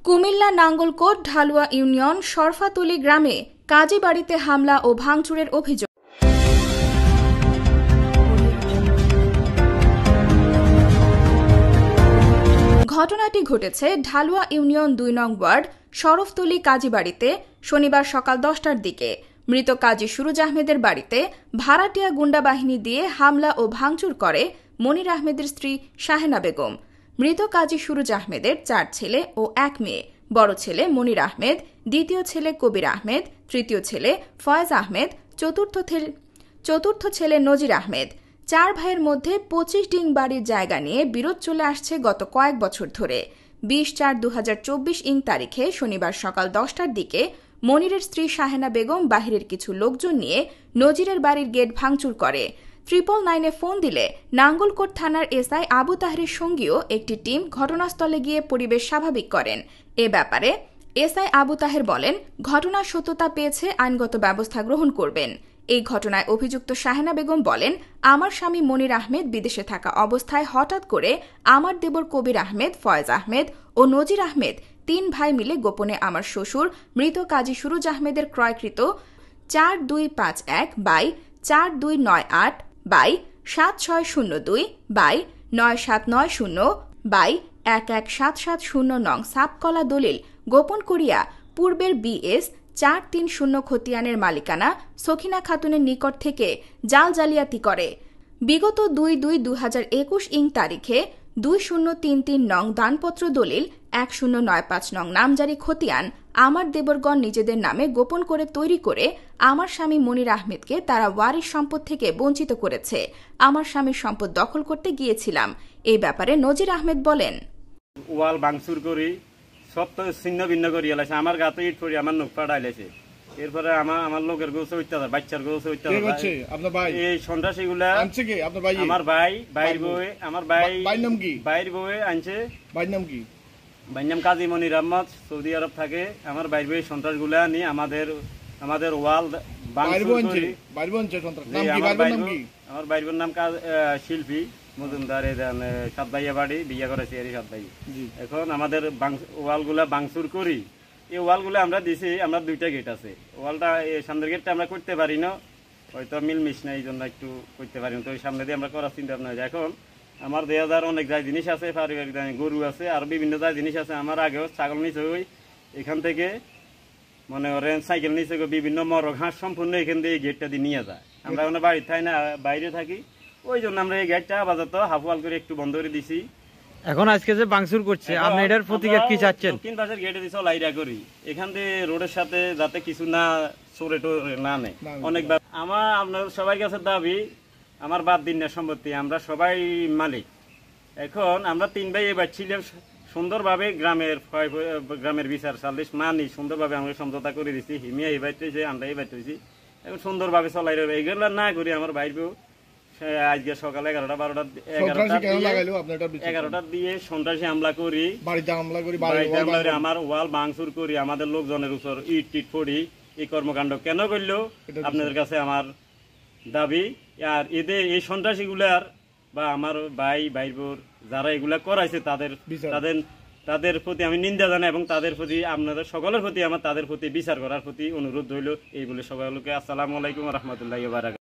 Comilla Nangalkot Dhalua union শরফাতলী গ্রামে কাজী বাড়িতে হামলা ও ভাঙচুরের অভিযোগ। ঘটনাটি ঘটেছে ঢালুয়া ইউনিয়ন ২ নং ওয়ার্ড শরফতলী কাজী বাড়িতে শনিবার সকাল ১০টার দিকে। মৃত কাজী সুরুজ আহমেদের বাড়িতে ভাড়াটিয়া গুন্ডা বাহিনী দিয়ে হামলা ও ভাঙচুর করে মনির আহমেদের স্ত্রী শাহেনা বেগম। মৃত কাজী সুরুজ আহমেদের ৪ ছেলে ও ১ মেয়ে। বড় ছেলে মনির আহমেদ, দ্বিতীয় ছেলে কবির আহমেদ, তৃতীয় ছেলে ফয়েজ আহমেদ, চতুর্থ ছেলে নজির আহমেদ। ৪ ভাইয়ের মধ্যে ২৫ ডিং বাড়ির জায়গা নিয়ে বিরোধ চলে আসছে গত কয়েক বছর ধরে। ২০/৪/২০২৪ তারিখে শনিবার সকাল ১০টার দিকে মনিরের স্ত্রী শাহেনা বেগম বাহিরের কিছু লোকজন নিয়ে নজিরের বাড়ির গেট ভাঙচুর করে। 999-এ ফোন দিলে নাঙ্গলকোট থানার এসআই আবু তাহেরের সঙ্গীও একটি টিম ঘটনাস্থলে গিয়ে পরিবেশ স্বাভাবিক করেন। এ ব্যাপারে এসআই আবু তাহের বলেন, ঘটনার সত্যতা পেয়েছে আইনগত ব্যবস্থা গ্রহণ করবেন। এই ঘটনায় অভিযুক্ত শাহেনা বেগম বলেন, আমার স্বামী মনির আহমেদ বিদেশে থাকা অবস্থায় হঠাৎ করে আমার দেবর কবির আহমেদ, ফয়েজ আহমেদ ও নজির আহমেদ ৩ ভাই মিলে গোপনে আমার শ্বশুর মৃত কাজী সুরুজ আহমেদের ক্রয়কৃত ৪-২-৫-১-৪-২-৯-৮/৭৬০/৯৭৯০/১১৭৭০ নং সাপকলা দলিল গোপন করিয়া পূর্বের BS ৪৩০ খতিয়ানের মালিকানা সখিনা খাতুনের নিকট থেকে জাল জালিয়াতি করে। বিগত ২/২/২০২১ তারিখে ২০৩৩ নং দানপত্র দলিল ১০৯৫ নং নামজারি খতিয়ান আমার দেবরগণ নিজেদের নামে গোপন করে তৈরি করে আমার স্বামী মনির আহমেদকে তারা ওয়ারিশ সম্পদ থেকে বঞ্চিত করেছে। আমার স্বামীর সম্পদ দখল করতে গিয়েছিলাম। এই ব্যাপারে নজির আহমেদ বলেন, ওয়াল ভাঙচুর করি সব তো ছিন্ন ভিন্ন করি এলাইছে, আমার গাতে ইট পড়ি আমার নখ ফাটাইলেছে। এরপরে আমার লোকের গোছে অত্যাচার, বাচ্চার গোছে অত্যাচার। এই সন্ত্রাসী গুলা আমার ভাই বাইর বউয়ে, আমার বাইর বউয়ে আনছে। ভাইয়ের নাম কাজী মনির আহমদ, সৌদি আরব থাকে। আমার বাইর বউয়ে সন্ত্রাস গুলা নিয়ে আমাদের ওয়াল ভাঙচুর। আমার বাইর বউয়ের নাম শিল্পী মজুমদার, ৭ ভাইয়া বাড়ি, বিয়ে করেছি এর 7 ভাই। এখন আমাদের ওয়াল গুলা ভাঙচুর করি। এই ওয়ালগুলো আমরা দিছি, আমরা 2টা গেট আছে। ওয়ালটা সামনের গেটটা আমরা করতে পারি না, হয়তো মিলমিশ না, এই জন্য একটু করতে পারি না। তো ওই সামনে দিয়ে আমরা করার চিন্তা ভাবনা। এখন আমার ২০০০ অনেক যাই জিনিস আছে, পারিবারিক গরু আছে, আর বিভিন্ন যাই জিনিস আছে। আমার আগেও ছাগল নিচে ওই এখান থেকে মনে করেন সাইকেল নিচে বিভিন্ন মর ঘাস সম্পূর্ণ এখান দিয়ে এই গেটটা দিয়ে নিয়ে যায়। আমরা এখন বাড়ি থাকি না, বাইরে থাকি, ওই জন্য আমরা এই গেটটা আপাতত হাফ ওয়াল করে একটু বন্ধ করে দিছি। এখন আজকে যে ভাঙচুর করছে আপনি এটার প্রতিকার কি চাচ্ছেন? 3 পাশের গেটে দিছো লাইরা করি, এখান দিয়ে রোডের সাথে যাতে কিছু না চোরে টোরে না নেয়। অনেকবার আপনার সবাই কাছে দাবি, আমার বাদ দিন না সম্পত্তি, আমরা সবাই মালিক। এখন আমরা 3 ভাই এবার ছিলাম সুন্দরভাবে গ্রামের বিচার সালিশ মানি সুন্দরভাবে আমরা সমঝোতা করে দিচ্ছি। হিমিয়া এই বাইতেছে, আমরা এই বাইতেছি, এখন সুন্দরভাবে চলাই রবে। এগুলো না করি আমার ভাই বউ আজকে সকালে 11টার দিয়ে সন্ত্রাসী হামলা করি, আমার ওয়াল ভাঙচুর করি, আমাদের লোকজনের উপর ইট টিট পড়ি। এই কর্মকাণ্ড কেন করলো আপনাদের কাছে আমার দাবি। আর এদের এই সন্ত্রাসী গুলার বা আমার ভাই বোর যারা এগুলা করাইছে তাদের প্রতি আমি নিন্দা জানাই, এবং তাদের প্রতি আপনাদের সকলের প্রতি আমার তাদের প্রতি বিচার করার প্রতি অনুরোধ রইল। এই বলে সকলকে আসসালামু আলাইকুম ওয়া রাহমাতুল্লাহি ওয়া বারাকাতুহু।